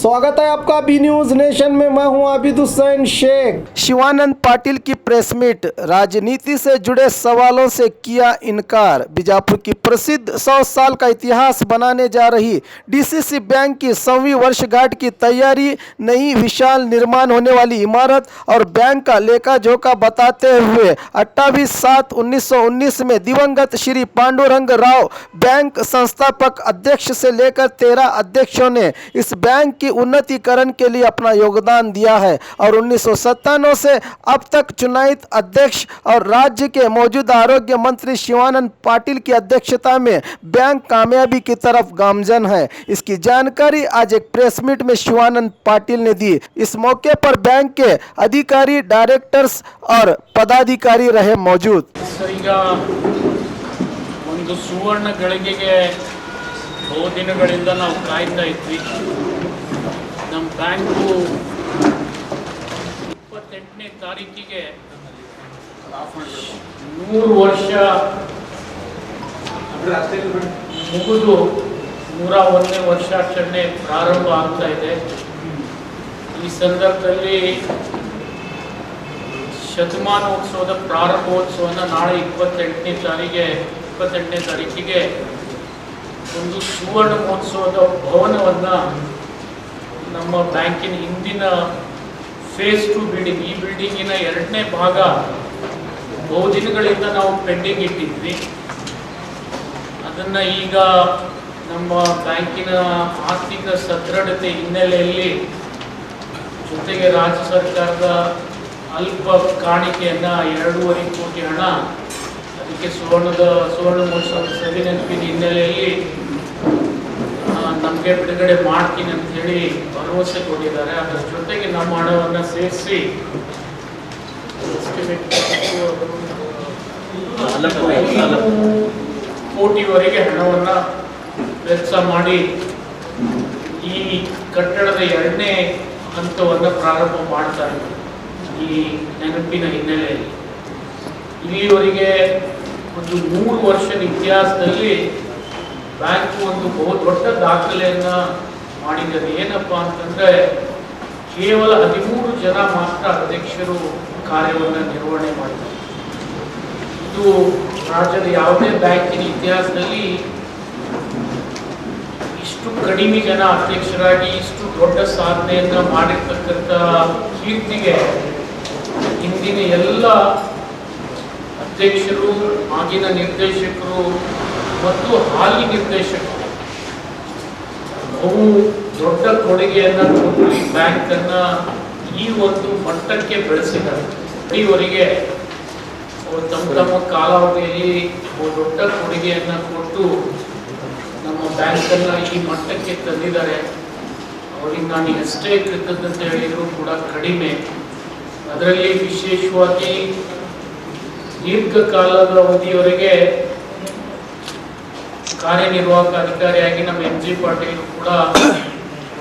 स्वागत है आपका बी न्यूज नेशन में। मैं हूं आबिद हुसैन शेख। शिवानंद पाटिल की प्रेस मीट, राजनीति से जुड़े सवालों से किया इनकार। बीजापुर की प्रसिद्ध 100 साल का इतिहास बनाने जा रही डीसीसी बैंक की 100वीं वर्षगांठ की तैयारी, नई विशाल निर्माण होने वाली इमारत और बैंक का लेखा जोखा बताते हुए 28/7/1919 में दिवंगत श्री पांडुरंग राव बैंक संस्थापक अध्यक्ष से लेकर 13 अध्यक्षों ने इस बैंक की उन्नतीकरण के लिए अपना योगदान दिया है और 1997 से अब तक चुनायित अध्यक्ष और राज्य के मौजूदा आरोग्य मंत्री शिवानंद पाटिल की अध्यक्षता में बैंक कामयाबी की तरफ गामजन है। इसकी जानकारी आज एक प्रेस मीट में शिवानंद पाटिल ने दी। इस मौके पर बैंक के अधिकारी, डायरेक्टर्स और पदाधिकारी रहे मौजूद। ಒಂದು ಸುವರ್ಣ ಗಳಿಗೆಗೆ ಬಹು ದಿನಗಳಿಂದ ನಾವು ಕಾಯ್ತಾ ಇದ್ವಿ. ನಮ್ಮ ಬ್ಯಾಂಕು 28ನೇ ತಾರೀಕಿಗೆ 100 ವರ್ಷ ಮುಗಿದು 101ನೇ ವರ್ಷಾಚರಣೆ ಪ್ರಾರಂಭ ಆಗ್ತಾ ಇದೆ. ಈ ಸಂದರ್ಭದಲ್ಲಿ ಶತಮಾನೋತ್ಸವದ ಪ್ರಾರಂಭೋತ್ಸವನ ನಾಳೆ 28ನೇ ತಾರೀಕಿಗೆ ಒಂದು ಸುವರ್ಣ ಮಹೋತ್ಸವದ ಭವನವನ್ನು ನಮ್ಮ ಬ್ಯಾಂಕಿನ ಹಿಂದಿನ ಫೇಸ್ 2 ಬಿಲ್ಡಿಂಗ್, ಈ ಬಿಲ್ಡಿಂಗಿನ 2ನೇ ಭಾಗ ಬಹುದಿನಗಳಿಂದ ನಾವು ಪೆಂಡಿಂಗ್ ಇಟ್ಟಿದ್ವಿ. ಅದನ್ನು ಈಗ ನಮ್ಮ ಬ್ಯಾಂಕಿನ ಆರ್ಥಿಕ ಸದೃಢತೆ ಹಿನ್ನೆಲೆಯಲ್ಲಿ ಜೊತೆಗೆ ರಾಜ್ಯ ಸರ್ಕಾರದ ಅಲ್ಪ ಕಾಣಿಕೆಯನ್ನು 2.5 ಕೋಟಿ ಹಣ ಅದಕ್ಕೆ ಸುವರ್ಣ ಮಹೋತ್ಸವದ ಸವಿ ನೆನಪಿನ ಹಿನ್ನೆಲೆಯಲ್ಲಿ ನಮಗೆ ಬಿಡುಗಡೆ ಮಾಡ್ತೀನಿ ಅಂತ ಹೇಳಿ ಭರವಸೆ ಕೊಟ್ಟಿದ್ದಾರೆ. ಅದರ ಜೊತೆಗೆ ನಮ್ಮ ಹಣವನ್ನು ಸೇರಿಸಿ ಕೋಟಿವರೆಗೆ ಹಣವನ್ನು ವೆಚ್ಚ ಮಾಡಿ ಈ ಕಟ್ಟಡದ 2ನೇ ಹಂತವನ್ನು ಪ್ರಾರಂಭ ಮಾಡ್ತಾ ಇದ್ದಾರೆ. ಈ ನೆನಪಿನ ಹಿನ್ನೆಲೆಯಲ್ಲಿ ಇಲ್ಲಿಯವರೆಗೆ ಒಂದು 100 ವರ್ಷದ ಇತಿಹಾಸದಲ್ಲಿ ಬ್ಯಾಂಕು ಒಂದು ಬಹು ದೊಡ್ಡ ದಾಖಲೆಯನ್ನು ಮಾಡಿದ್ದಾರೆ. ಏನಪ್ಪ ಅಂತಂದರೆ ಕೇವಲ 13 ಜನ ಮಾತ್ರ ಅಧ್ಯಕ್ಷರು ಕಾರ್ಯವನ್ನು ನಿರ್ವಹಣೆ ಮಾಡಿದ್ದಾರೆ. ಇದು ರಾಜ್ಯದ ಯಾವುದೇ ಬ್ಯಾಂಕಿನ ಇತಿಹಾಸದಲ್ಲಿ ಇಷ್ಟು ಕಡಿಮೆ ಜನ ಅಧ್ಯಕ್ಷರಾಗಿ ಇಷ್ಟು ದೊಡ್ಡ ಸಾಧನೆಯನ್ನು ಮಾಡಿರ್ತಕ್ಕಂಥ ಕೀರ್ತಿಗೆ ಹಿಂದಿನ ಎಲ್ಲ ಅಧ್ಯಕ್ಷರು, ಆಗಿನ ನಿರ್ದೇಶಕರು ಮತ್ತು ಹಾಲಿ ನಿರ್ದೇಶಕರು ಬಹು ದೊಡ್ಡ ಕೊಡುಗೆಯನ್ನು ಕೊಟ್ಟು ಈ ಬ್ಯಾಂಕನ್ನು ಈ ಒಂದು ಮಟ್ಟಕ್ಕೆ ಬೆಳೆಸಿದ್ದಾರೆ. ಈವರೆಗೆ ಅವರು ತಮ್ಮ ಕಾಲಾವಧಿಯಲ್ಲಿ ದೊಡ್ಡ ಕೊಡುಗೆಯನ್ನು ಕೊಟ್ಟು ನಮ್ಮ ಬ್ಯಾಂಕನ್ನು ಈ ಮಟ್ಟಕ್ಕೆ ತಂದಿದ್ದಾರೆ. ಅವರಿಗೆ ನಾನು ಎಷ್ಟೇ ಕೃತಜ್ಞತೆ ಹೇಳಿದರೂ ಕೂಡ ಕಡಿಮೆ. ಅದರಲ್ಲಿ ವಿಶೇಷವಾಗಿ ದೀರ್ಘಕಾಲದ ಅವಧಿಯವರೆಗೆ ಕಾರ್ಯನಿರ್ವಾಹಕ ಅಧಿಕಾರಿಯಾಗಿ ನಮ್ಮ MG ಪಾಟೀಲ್ ಕೂಡ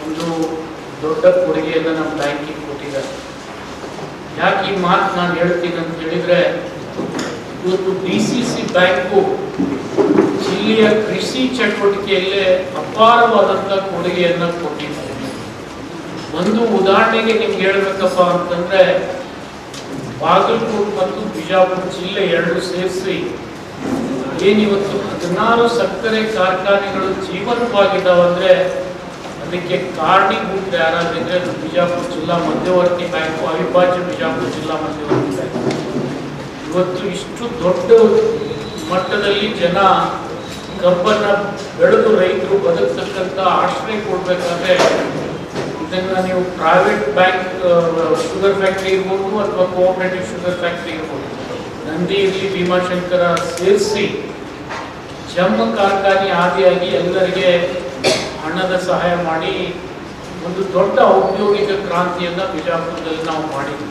ಒಂದು ದೊಡ್ಡ ಕೊಡುಗೆಯನ್ನು ನಮ್ಮ ಬ್ಯಾಂಕಿಗೆ ಕೊಟ್ಟಿದ್ದಾರೆ. ಯಾಕೆ ಈ ಮಾತು ನಾನು ಹೇಳ್ತೀನಿ ಅಂತ ಹೇಳಿದರೆ, ಇವತ್ತು DCC ಬ್ಯಾಂಕು ಜಿಲ್ಲೆಯ ಕೃಷಿ ಚಟುವಟಿಕೆಯಲ್ಲೇ ಅಪಾರವಾದಂಥ ಕೊಡುಗೆಯನ್ನು ಕೊಟ್ಟಿದ್ದಾರೆ. ಒಂದು ಉದಾಹರಣೆಗೆ ನಿಮ್ಗೆ ಹೇಳ್ಬೇಕಪ್ಪ ಅಂತಂದರೆ, ಬಾಗಲಕೋಟೆ ಮತ್ತು ಬಿಜಾಪುರ ಜಿಲ್ಲೆ 2 ಸೇರಿಸಿ ಏನಿವತ್ತು 16 ಸಕ್ಕರೆ ಕಾರ್ಖಾನೆಗಳು ಜೀವಂತವಾಗಿದ್ದಾವೆ ಅಂದರೆ ಅದಕ್ಕೆ ಕಾರಣೀಭೂತ ಯಾರಾದ್ರೆ ಅದು ಬಿಜಾಪುರ ಜಿಲ್ಲಾ ಮಧ್ಯವರ್ತಿ ಬ್ಯಾಂಕು, ಅವಿಭಾಜ್ಯ ಬಿಜಾಪುರ ಜಿಲ್ಲಾ ಮಧ್ಯವರ್ತಿ ಬ್ಯಾಂಕ್. ಇವತ್ತು ಇಷ್ಟು ದೊಡ್ಡ ಮಟ್ಟದಲ್ಲಿ ಜನ ಕಬ್ಬನ್ನು ಬೆಳೆದು ರೈತರು ಬದುಕತಕ್ಕಂಥ ಆಶ್ರಯ ಕೊಡಬೇಕಾದ್ರೆ ಇದನ್ನು ನೀವು ಪ್ರೈವೇಟ್ ಬ್ಯಾಂಕ್ ಶುಗರ್ ಫ್ಯಾಕ್ಟ್ರಿ ಇರ್ಬೋದು ಅಥವಾ ಕೋಆಪರೇಟಿವ್ ಶುಗರ್ ಫ್ಯಾಕ್ಟ್ರಿ ಇರ್ಬೋದು, ನಂದಿ ಇರಲಿ, ಭೀಮಾಶಂಕರ ಸೇರಿಸಿ ಜಮ್ಮ ಕಾರ್ಖಾನೆ ಆದಿಯಾಗಿ ಎಲ್ಲರಿಗೆ ಹಣದ ಸಹಾಯ ಮಾಡಿ ಒಂದು ದೊಡ್ಡ ಔದ್ಯೋಗಿಕ ಕ್ರಾಂತಿಯನ್ನು ಬಿಜಾಪುರದಲ್ಲಿ ನಾವು ಮಾಡಿದ್ವಿ.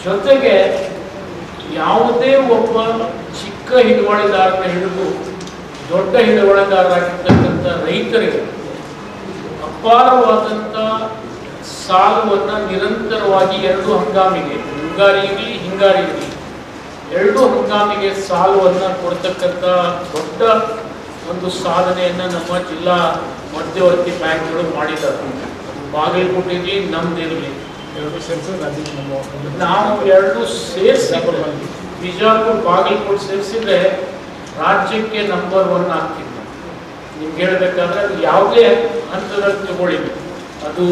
ಜೊತೆಗೆ ಯಾವುದೇ ಒಬ್ಬ ಚಿಕ್ಕ ಹಿಡುವಳಿದಾರನ ಹಿಡಿದು ದೊಡ್ಡ ಹಿಡುವಳಿದಾರರಾಗಿರ್ತಕ್ಕಂಥ ರೈತರಿಗೆ ಅಪಾರವಾದಂಥ ಸಾಲವನ್ನು ನಿರಂತರವಾಗಿ 2 ಹಂಗಾಮಿಗೆ, ಮುಂಗಾರಿ ಇರಲಿ ಹಿಂಗಾರಿ ಇರಲಿ, 2 ಹಂಗಾಮಿಗೆ ಸಾಲವನ್ನು ಕೊಡ್ತಕ್ಕಂಥ ದೊಡ್ಡ ಒಂದು ಸಾಧನೆಯನ್ನು ನಮ್ಮ ಜಿಲ್ಲಾ ಮಧ್ಯವರ್ತಿ ಬ್ಯಾಂಕ್ಗಳು ಮಾಡಿದ್ದಾರೆ. ಬಾಗಲಕೋಟೆಯಲ್ಲಿ ನಮ್ದಿರಲಿ, ಎರಡು ಸೇರಿಸಿ ರಾಜ್ಯಕ್ಕೆ ನಮ್ಮ ನಾವು ಎರಡು ಸೇರಿಸಿ ಬಿಜಾಪುರ ಬಾಗಲಕೋಟೆ ಸೇರಿಸಿದ್ರೆ ರಾಜ್ಯಕ್ಕೆ ನಂಬರ್ 1 ಆಗ್ತಿತ್ತು. ನಿಮ್ಗೆ ಹೇಳ್ಬೇಕಾದ್ರೆ ಅದು ಯಾವುದೇ ಹಂತದಲ್ಲಿ ತಗೊಳ್ಳಿ, ಅದು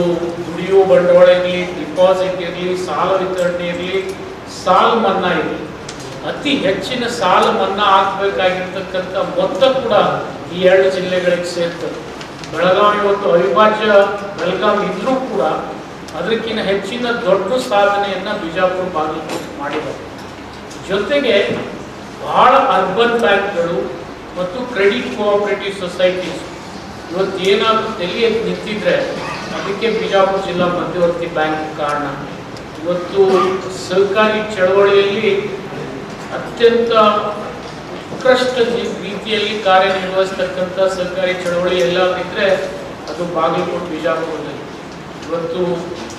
ದುಡಿಯುವ ಬಂಡವಾಳ ಇರಲಿ, ಡಿಪಾಸಿಟ್ ಇರಲಿ, ಸಾಲ ವಿತರಣೆ ಇರಲಿ, ಸಾಲ ಮನ್ನಾ ಇರಲಿ, ಅತಿ ಹೆಚ್ಚಿನ ಸಾಲ ಮನ್ನಾ ಆಗಬೇಕಾಗಿರ್ತಕ್ಕಂಥ ಮೊತ್ತ ಕೂಡ ಈ 2 ಜಿಲ್ಲೆಗಳಿಗೆ ಸೇರ್ತದೆ. ಬೆಳಗಾವಿ ಇವತ್ತು ಅವಿಭಾಜ್ಯ ಬೆಳಗಾವಿ ಇದ್ರೂ ಕೂಡ ಅದಕ್ಕಿಂತ ಹೆಚ್ಚಿನ ದೊಡ್ಡ ಸಾಧನೆಯನ್ನ ಬಿಜಾಪುರ ಬಾಗಲಕೋಟೆ ಮಾಡಿದ್ದಾರೆ. ಜೊತೆಗೆ ಬಹಳ ಅರ್ಬನ್ ಬ್ಯಾಂಕ್ಗಳು ಮತ್ತು ಕ್ರೆಡಿಟ್ ಕೋಆಪರೇಟಿವ್ ಸೊಸೈಟೀಸ್ ಇವತ್ತು ಏನಾದರೂ ತೆಲಿ ನಿಂತಿದ್ರೆ ಅದಕ್ಕೆ ಬಿಜಾಪುರ ಜಿಲ್ಲಾ ಮಧ್ಯವರ್ತಿ ಬ್ಯಾಂಕ್ ಕಾರಣ. ಇವತ್ತು ಸಹಕಾರಿ ಚಳವಳಿಯಲ್ಲಿ ಅತ್ಯಂತ ಉತ್ಕೃಷ್ಟ ರೀತಿಯಲ್ಲಿ ಕಾರ್ಯನಿರ್ವಹಿಸ್ತಕ್ಕಂಥ ಸಹಕಾರಿ ಚಳವಳಿ ಎಲ್ಲ ಇದ್ರೆ ಅದು ಬಾಗಲಕೋಟೆ ಬಿಜಾಪುರದಲ್ಲಿ. ಇವತ್ತು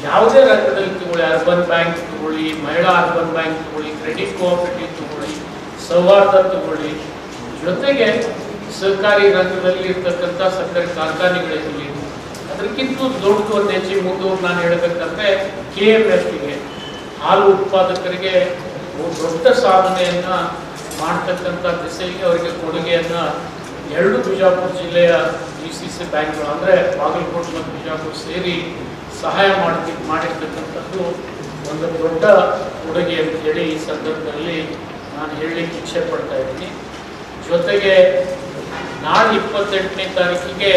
ಯಾವುದೇ ರಂಗದಲ್ಲಿ ತಗೊಳ್ಳಿ, ಅರ್ಬನ್ ಬ್ಯಾಂಕ್ ತಗೊಳ್ಳಿ, ಮಹಿಳಾ ಅರ್ಬನ್ ಬ್ಯಾಂಕ್ ತಗೊಳ್ಳಿ, ಕ್ರೆಡಿಟ್ ಕೋಆಪರೇಟಿವ್ ತಗೊಳ್ಳಿ, ಸೌಹಾರ್ದ ತಗೊಳ್ಳಿ, ಜೊತೆಗೆ ಸಹಕಾರಿ ರಂಗದಲ್ಲಿ ಇರ್ತಕ್ಕಂಥ ಸಕ್ಕರೆ ಕಾರ್ಖಾನೆಗಳಿರಲಿ, ಅದಕ್ಕಿಂತ ದೊಡ್ಡದು ಒಂದು ಹೆಚ್ಚಿಗೆ ಮುಂದೋಗಿ ನಾನು ಹೇಳಬೇಕಂದ್ರೆ KMFಗೆ ಹಾಲು ಉತ್ಪಾದಕರಿಗೆ ದೊಡ್ಡ ಸಾಧನೆಯನ್ನ ಮಾಡ್ತಕ್ಕಂಥ ದಿಸೆಯಲ್ಲಿ ಅವರಿಗೆ ಕೊಡುಗೆಯನ್ನ 2 ಬಿಜಾಪುರ ಜಿಲ್ಲೆಯ DCC ಬ್ಯಾಂಕ್ಗಳು ಅಂದರೆ ಬಾಗಲಕೋಟೆ ಮತ್ತು ಬಿಜಾಪುರ ಸೇರಿ ಸಹಾಯ ಮಾಡಿರ್ತಕ್ಕಂಥದ್ದು ಒಂದು ದೊಡ್ಡ ಕೊಡುಗೆ ಅಂತ ಹೇಳಿ ಈ ಸಂದರ್ಭದಲ್ಲಿ ನಾನು ಹೇಳಲಿಕ್ಕೆ ಇಚ್ಛೆ ಪಡ್ತಾ ಇದ್ದೀನಿ. ಜೊತೆಗೆ ನಾಳೆ 28ನೇ ತಾರೀಕಿಗೆ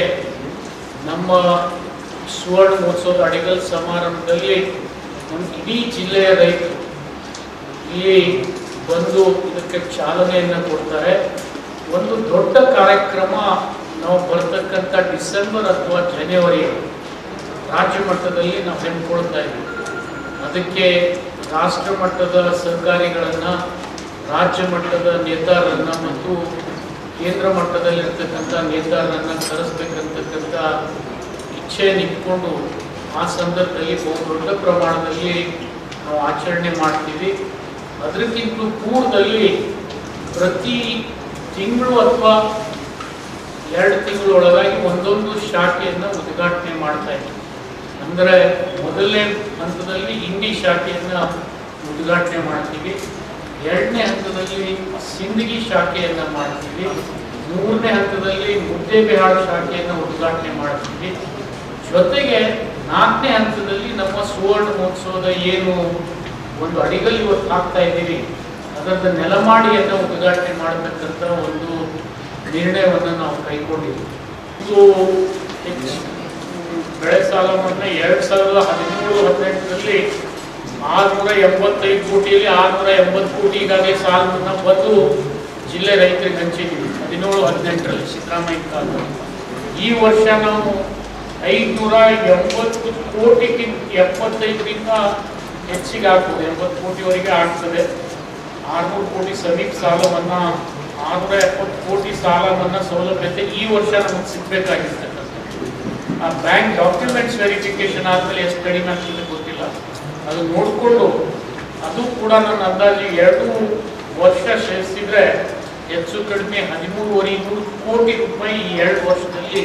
ನಮ್ಮ ಸುವರ್ಣ ಮಹೋತ್ಸವದ ಅಡಿಗಲ್ ಸಮಾರಂಭದಲ್ಲಿ ಒಂದು ಇಡೀ ಜಿಲ್ಲೆಯ ರೈತರು ಇಲ್ಲಿ ಬಂದು ಇದಕ್ಕೆ ಚಾಲನೆಯನ್ನು ಕೊಡ್ತಾರೆ. ಒಂದು ದೊಡ್ಡ ಕಾರ್ಯಕ್ರಮ ನಾವು ಬರ್ತಕ್ಕಂಥ ಡಿಸೆಂಬರ್ ಅಥವಾ ಜನವರಿ ರಾಜ್ಯ ಮಟ್ಟದಲ್ಲಿ ನಾವು ಹಮ್ಮಿಕೊಳ್ತಾ ಇದ್ದೀವಿ. ಅದಕ್ಕೆ ರಾಷ್ಟ್ರ ಮಟ್ಟದ ಸಹಕಾರಿಗಳನ್ನು, ರಾಜ್ಯ ಮಟ್ಟದ ನೇತಾರರನ್ನು ಮತ್ತು ಕೇಂದ್ರ ಮಟ್ಟದಲ್ಲಿರ್ತಕ್ಕಂಥ ನೇತಾರರನ್ನು ಕರೆಸ್ಬೇಕಂತಕ್ಕಂಥ ಇಚ್ಛೆಯನ್ನು ಇಟ್ಕೊಂಡು ಆ ಸಂದರ್ಭದಲ್ಲಿ ಬಹು ದೊಡ್ಡ ಪ್ರಮಾಣದಲ್ಲಿ ನಾವು ಆಚರಣೆ ಮಾಡ್ತೀವಿ. ಅದಕ್ಕಿಂತ ಪೂರ್ವದಲ್ಲಿ ಪ್ರತಿ ತಿಂಗಳು ಅಥವಾ 2 ತಿಂಗಳೊಳಗಾಗಿ ಒಂದೊಂದು ಶಾಖೆಯನ್ನು ಉದ್ಘಾಟನೆ ಮಾಡ್ತಾ ಇದ್ದೀವಿ. ಅಂದರೆ ಮೊದಲನೇ ಹಂತದಲ್ಲಿ ಇಂಡಿ ಶಾಖೆಯನ್ನು ಉದ್ಘಾಟನೆ ಮಾಡ್ತೀವಿ, 2ನೇ ಹಂತದಲ್ಲಿ ಸಿಂದಗಿ ಶಾಖೆಯನ್ನು ಮಾಡ್ತೀವಿ, 3ನೇ ಹಂತದಲ್ಲಿ ಮುದ್ದೇಬಿಹಾಳ ಶಾಖೆಯನ್ನು ಉದ್ಘಾಟನೆ ಮಾಡ್ತೀವಿ. ಜೊತೆಗೆ 4ನೇ ಹಂತದಲ್ಲಿ ನಮ್ಮ ಸುವರ್ಣ ಮಹೋತ್ಸವದ ಏನು ಒಂದು ಅಡಿಗಲ್ ಇವತ್ತು ಹಾಕ್ತಾ ಇದ್ದೀವಿ ಅದರ ನೆಲಮಾಡಿಯನ್ನು ಉದ್ಘಾಟನೆ ಮಾಡತಕ್ಕಂಥ ಒಂದು ನಿರ್ಣಯವನ್ನು ನಾವು ಕೈಗೊಂಡಿದ್ದೀವಿ. ಇದು ಬೆಳೆ ಸಾಲ ಮನ್ನಾ 2017-18ರಲ್ಲಿ 685 ಕೋಟಿಯಲ್ಲಿ 680 ಕೋಟಿ ಈಗಾಗಲೇ ಸಾಲ ಮನ್ನಾ ಬಂದು ಜಿಲ್ಲೆ ರೈತರಿಗೆ ಹಂಚಿದ್ದೀವಿ 17-18ರಲ್ಲಿ ಸಿದ್ದರಾಮಯ್ಯ ಕಾಲದಲ್ಲಿ. ಈ ವರ್ಷ ನಾವು 580 ಕೋಟಿಗಿಂತ 75ರಿಂದ ಹೆಚ್ಚಿಗೆ ಆಗ್ತದೆ, 80 ಕೋಟಿವರೆಗೆ ಆಗ್ತದೆ. 600 ಕೋಟಿ ಸಮೀಪ ಸಾಲ ಮನ್ನಾ, 670 ಕೋಟಿ ಸಾಲ ಮನ್ನಾ ಸೌಲಭ್ಯತೆ ಈ ವರ್ಷ ನಮಗೆ ಸಿಗಬೇಕಾಗಿರ್ತಕ್ಕಂಥ ಆ ಬ್ಯಾಂಕ್ ಡಾಕ್ಯುಮೆಂಟ್ಸ್ ವೆರಿಫಿಕೇಶನ್ ಆದಮೇಲೆ ಎಷ್ಟು ಕಡಿಮೆ ಆಗ್ತದೆ ಗೊತ್ತಿಲ್ಲ, ಅದು ನೋಡಿಕೊಂಡು ಅದು ಕೂಡ ನನ್ನ ಅಂದಾಜು 2 ವರ್ಷ ಸೇರಿಸಿದ್ರೆ ಹೆಚ್ಚು ಕಡಿಮೆ 13,500 ಕೋಟಿ ರೂಪಾಯಿ ಈ 2 ವರ್ಷದಲ್ಲಿ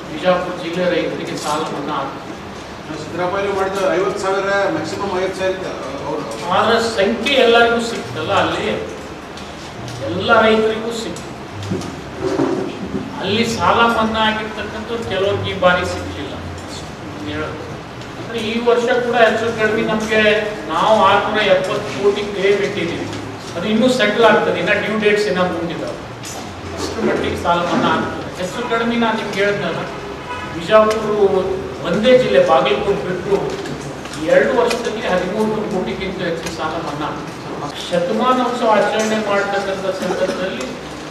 ಬಿಜಾಪುರ ಜಿಲ್ಲೆ ರೈತರಿಗೆ ಸಾಲ ಮನ್ನಾ ಆಗ್ತದೆ. ಸಿದ್ದರಾಮಯ್ಯ ಮಾಡಿದ 50,000 ಮ್ಯಾಕ್ಸಿಮಮ್ 50,000 ಅದರ ಸಂಖ್ಯೆ ಎಲ್ಲರಿಗೂ ಸಿಕ್ತಲ್ಲ, ಅಲ್ಲಿ ಎಲ್ಲ ರೈತರಿಗೂ ಸಿಕ್ತು. ಅಲ್ಲಿ ಸಾಲ ಮನ್ನಾ ಆಗಿರ್ತಕ್ಕಂಥ ಕೆಲವ್ರಿಗೆ ಈ ಬಾರಿ ಸಿಗಲಿಲ್ಲ ಹೇಳೋದು. ಅಂದರೆ ಈ ವರ್ಷ ಕೂಡ ಹೆಚ್ಚು ಕಡಿಮೆ ನಮಗೆ ನಾವು 670 ಕೋಟಿ ಕ್ಲೇಮ್ ಇಟ್ಟಿದ್ದೀವಿ, ಅದು ಇನ್ನೂ ಸೆಟಲ್ ಆಗ್ತದೆ, ಇನ್ನು ಡ್ಯೂ ಡೇಟ್ಸ್ ಏನೋ ಮುಂದಿದ್ದಾವೆ, ಅಷ್ಟು ಮಟ್ಟಿಗೆ ಸಾಲ ಮನ್ನಾ ಆಗ್ತದೆ. ಹೆಚ್ಚು ಕಡಿಮೆ ನಾನು ನಿಮ್ಗೆ ಹೇಳಿದ್ನಲ್ಲ, ಬಿಜಾಪುರ ಒಂದೇ ಜಿಲ್ಲೆ ಬಾಗಲಕೋಟೆ ಬಿಟ್ಟು 2 ವರ್ಷದಲ್ಲಿ 13 ಕೋಟಿಗಿಂತ ಹೆಚ್ಚು ಸಾಲ ಮನ್ನಾ. ಶತಮಾನೋತ್ಸವ ಆಚರಣೆ ಮಾಡತಕ್ಕಂಥ ಸಂದರ್ಭದಲ್ಲಿ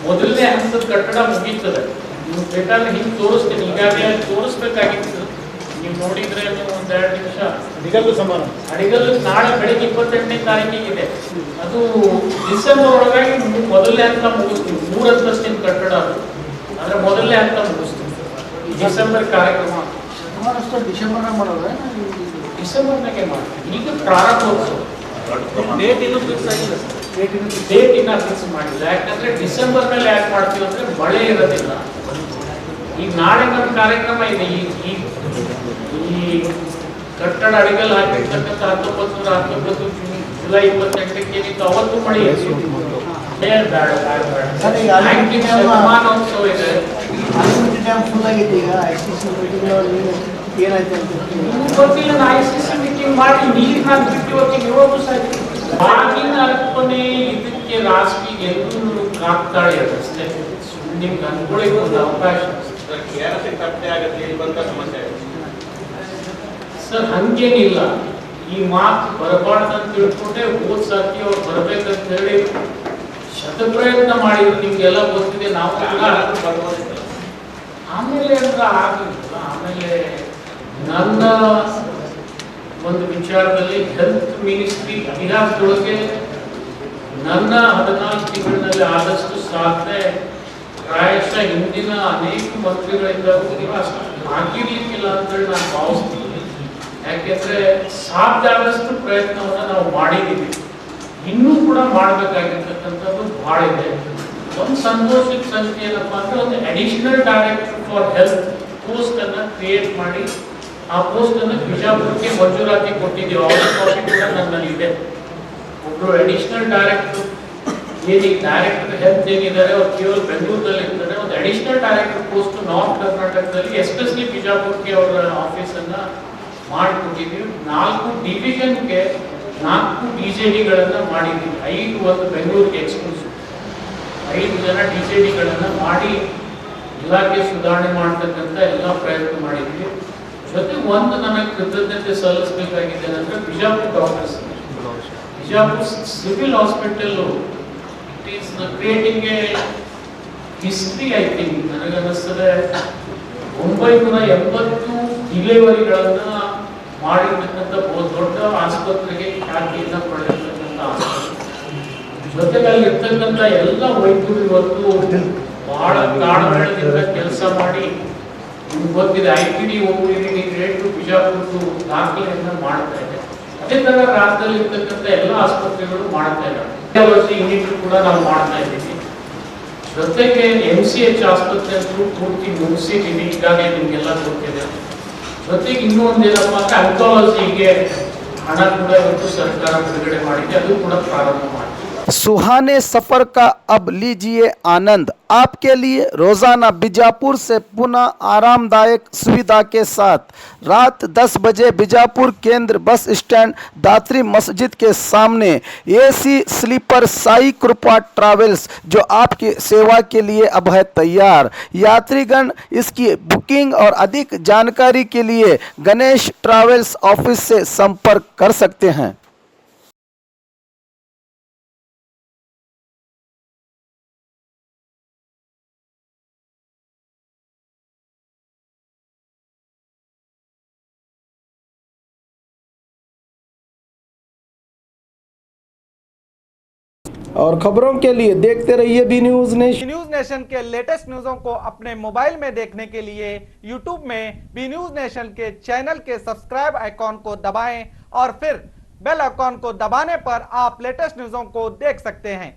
ಮೊದಲನೇ ಹಂತದ ಕಟ್ಟಡ ಮುಗೀತದೆ. ನೀವು ಬೇಕಾದ್ರೆ ಹಿಂಗೆ ತೋರಿಸ್ತೀನಿ, ಈಗಾಗಲೇ ತೋರಿಸ್ಬೇಕಾಗಿತ್ತು, ನೀವು ನೋಡಿದ್ರೆ ನೀವು ಒಂದು 2 ನಿಮಿಷ. ಅಡಿಗಲ್ಲು ಸಮಾರಂಭ ಅಡಿಗಲ್ಲು ನಾಳೆ ಬೆಳಿಗ್ಗೆ 28ನೇ ತಾರೀಕಿಗಿದೆ, ಅದು ಡಿಸೆಂಬರ್ ಒಳಗಾಗಿ ಮೊದಲನೇ ಹಂತ ಮುಗಿಸ್ತೀವಿ. 3 ಅಂತಸ್ತಿನ ಕಟ್ಟಡ ಅದು, ಆದರೆ ಮೊದಲನೇ ಹಂತ ಮುಗಿಸ್ತೀವಿ. ಡಿಸೆಂಬರ್ ಕಾರ್ಯಕ್ರಮ ಡಿಸೆಂಬರ್ನಾಗ ಮಾಡೋದು, ಡಿಸೆಂಬರ್ನಾಗೆ ಮಾಡ್ತೀವಿ. ಈಗ ಪ್ರಾರಂಭೋತ್ಸವ ಡೇಟ್ ಇನ್ನೂ ಫಿಕ್ಸ್ ಆಗಿಲ್ಲ ಸರ್, ಡೇಟ್ ಇನ್ನ ಫಿಕ್ಸ್ ಮಾಡಿಲ್ಲ. ಯಾಕಂದ್ರೆ ಡಿಸೆಂಬರ್ನಲ್ಲಿ ಯಾಕೆ ಮಾಡ್ತೀವಿ ಅಂದ್ರೆ ಮಳೆ ಇರೋದಿಲ್ಲ. ಈಗ ನಾಳೆ ನಮ್ಮ ಕಾರ್ಯಕ್ರಮ ಇದೆ, ಈ ಕಟ್ಟಡ ಅಡಿಗಲ್ ಹಾಕಿರ್ತಕ್ಕಂಥ 1919 ಜುಲೈ 28ಕ್ಕೆ ಏನಿತ್ತು ಅವತ್ತು ಮಳೆ ಇತ್ತು. ಬೇಡ ಬೇಡ ಬೇಡ ಸರ್, ಈಗ ಬ್ಯಾಂಕಿನ ಶತಮಾನೋತ್ಸವ ಇದೆ. ಆಲಮಟ್ಟಿ ಡ್ಯಾಮ್ ಫುಲ್ ಆಗೈತೆ ಈಗ ICC ಮೀಟಿಂಗ್ನಲ್ಲಿ ಏನಾಯ್ತು ಅಂತ ನಿಮ್ಗೆ ಗೊತ್ತಿಲ್ಲ, ICC ಮೀಟಿಂಗ್ ಮಾಡಿ ನೀರು ಹಾಕ್ಬಿಟ್ಟು ಇವತ್ತಿಗೆ ಇರೋದು ಸಾಧ್ಯ. ಆಗಿನ ಅರ್ಪಣೆ ಇದಕ್ಕೆ ರಾಷ್ಟ್ರೀಯ ಎಲ್ಲರೂ ಕಾಕ್ತಾಳೆ ಅಷ್ಟೇ. ನಿಮ್ಗೆ ಅನ್ಕೊಳ್ಳಿಕ್ಕೆ ಒಂದು ಅವಕಾಶ ಸರ್, ಹಂಗೇನಿಲ್ಲ. ಈ ಮಾತು ಬರಬಾರ್ದು ಅಂತ ತಿಳ್ಕೊಂಡೆ ಹೋದ್ ಸರ್ತಿ ಅವ್ರು ಬರ್ಬೇಕಂತ ಹೇಳಿ ಶತಪ್ರಯತ್ನ ಮಾಡಿದ್ರು. ನಿಮ್ಗೆಲ್ಲ ಗೊತ್ತಿದೆ, ನಾವು ಆಮೇಲೆ ಅಂದ್ರೆ ಆಗಲಿಲ್ಲ. ಆಮೇಲೆ ನನ್ನ ಒಂದು ವಿಚಾರದಲ್ಲಿ ಹೆಲ್ತ್ ಮಿನಿಸ್ಟ್ರಿ ಇತಿಹಾಸದೊಳಗೆ ನನ್ನ 14 ತಿಂಗಳಿನಲ್ಲಿ ಆದಷ್ಟು ಸಾಧನೆ ಪ್ರಾಯಶಃ ಹಿಂದಿನ ಅನೇಕ ಮಂತ್ರಿಗಳಿಂದಾಗೂ ಅಷ್ಟು ಆಗಿರ್ಲಿಕ್ಕಿಲ್ಲ ಅಂತೇಳಿ ನಾನು ಭಾವಿಸ್ತೀನಿ. ಯಾಕೆಂದ್ರೆ ಸಾಧ್ಯ ಆದಷ್ಟು ಪ್ರಯತ್ನವನ್ನ ನಾವು ಮಾಡಿದ್ದೀವಿ, ಇನ್ನೂ ಕೂಡ ಮಾಡಬೇಕಾಗಿರ್ತಕ್ಕಂಥದ್ದು ಬಹಳ ಇದೆ. ಒಂದು ಸಂತೋಷದ ಸಂಗತಿ ಏನಪ್ಪಾ ಅಂದ್ರೆ ಒಂದು additional director for health post ಅನ್ನ ಕ್ರಿಯೇಟ್ ಮಾಡಿ ಆ ಪೋಸ್ಟ್ ಅನ್ನು ಬಿಜಾಪುರಕ್ಕೆ ಮಂಜೂರಾತಿ ಕೊಟ್ಟಿದ್ದೀವಿ. ಅವರ ಕಾಪಿ ಕೂಡ ನನ್ನಲ್ಲಿ ಇದೆ. ಒಬ್ರು ಅಡಿಷನಲ್ ಡೈರೆಕ್ಟರ್ ಏನೀಗ ಡೈರೆಕ್ಟರ್ ಹೆಲ್ತ್ ಏನಿದ್ದಾರೆ ಅವ್ರು ಕೇವಲ ಬೆಂಗಳೂರಲ್ಲಿ ಇರ್ತಾರೆ. ಒಂದು ಅಡಿಷನಲ್ ಡೈರೆಕ್ಟರ್ ಪೋಸ್ಟ್ ನಾರ್ತ್ ಕರ್ನಾಟಕದಲ್ಲಿ ಎಸ್ಪೆಷಲಿ ಬಿಜಾಪುರಕ್ಕೆ ಅವರ ಆಫೀಸ್ ಅನ್ನ ಮಾಡಿಕೊಟ್ಟಿದ್ದೀವಿ. 4 ಡಿವಿಷನ್ಗೆ 4 DJDಗಳನ್ನ ಮಾಡಿದ್ದೀವಿ. 5 ಒಂದು ಬೆಂಗಳೂರಿಗೆ ಎಕ್ಸ್ಕ್ಲೂಸಿವ್ 5 ಜನ DJDಗಳನ್ನ ಮಾಡಿ ಇಲಾಖೆ ಸುಧಾರಣೆ ಮಾಡ್ತಕ್ಕಂಥ ಎಲ್ಲ ಪ್ರಯತ್ನ ಮಾಡಿದ್ದೀವಿ. ಜೊತೆಗೆ ಒಂದು ನನಗೆ ಕೃತಜ್ಞತೆ ಸಲ್ಲಿಸಬೇಕಾಗಿದೆ ಅಂದ್ರೆ Bijapur doctors, Bijapur civil hospital it is creating a history. I think ನನಗನ್ನಿಸ್ತದೆ 980 ಡಿಲಿವರಿಗಳನ್ನ ಮಾಡಿರ್ತಕ್ಕಂಥ ದೊಡ್ಡ ಆಸ್ಪತ್ರೆಗೆ ಖ್ಯಾತಿಯನ್ನ ಪಡೆದಿರ್ತಕ್ಕಂಥ ಆಸ್ಪತ್ರೆ. ಜೊತೆಗೆ ಅಲ್ಲಿರ್ತಕ್ಕಂಥ ಎಲ್ಲ ವೈದ್ಯರು ಇವತ್ತು ಬಹಳ ತಾಳ್ಮೆಯಿಂದ ಕೆಲಸ ಮಾಡಿ ನಿಮ್ಗೆ ಗೊತ್ತಿದೆ IPD OPD ಗ್ರೇಡ್ ಬಿಜಾಪುರದ್ದು ದಾಖಲೆಯನ್ನ ಮಾಡ್ತಾ ಇದೆ. ಅದೇ ತರ ರಾಜ್ಯದಲ್ಲಿ ಇರ್ತಕ್ಕಂಥ ಎಲ್ಲ ಆಸ್ಪತ್ರೆಗಳು ಮಾಡ್ತಾ ಇದ್ದಾರೆ. ಯೂನಿಟ್ ಕೂಡ ನಾವು ಮಾಡ್ತಾ ಇದ್ದೀವಿ. ಜೊತೆಗೆ MCH ಆಸ್ಪತ್ರೆ ಅಂತೂ ಪೂರ್ತಿ ಮುಗಿಸಿದ್ದೀವಿ, ಈಗಾಗಲೇ ನಿಮ್ಗೆಲ್ಲ ಗೊತ್ತಿದೆ. ಜೊತೆಗೆ ಇನ್ನೂ ಒಂದೇನಪ್ಪ ಅಂದ್ರೆ ಆಂಕಾಲಜಿಗೆ ಹಣ ಕೂಡ ಇವತ್ತು ಸರ್ಕಾರ ಬಿಡುಗಡೆ ಮಾಡಿದೆ, ಅದು ಕೂಡ ಪ್ರಾರಂಭ ಮಾಡಿದೆ. सुहाने सफर का अब लीजिए आनंद। आपके लिए रोजाना बीजापुर से पुनः आरामदायक सुविधा के साथ रात 10 बजे बीजापुर केंद्र बस स्टैंड दात्री मस्जिद के सामने AC स्लीपर साई कृपा ट्रैवल्स जो आपकी सेवा के लिए अब है तैयार। यात्रीगण इसकी बुकिंग और अधिक जानकारी के लिए गणेश ट्रैवल्स ऑफिस से संपर्क कर सकते हैं। और खबरों के लिए देखते रहिए B news nation. News nation के लेटेस्ट न्यूज़ों को अपने मोबाइल में देखने के लिए यूट्यूब में बी न्यूज नेशन के चैनल के सब्सक्राइब आइकॉन को दबाएं और फिर बेल आइकॉन को दबाने पर आप लेटेस्ट न्यूज़ों को देख सकते हैं।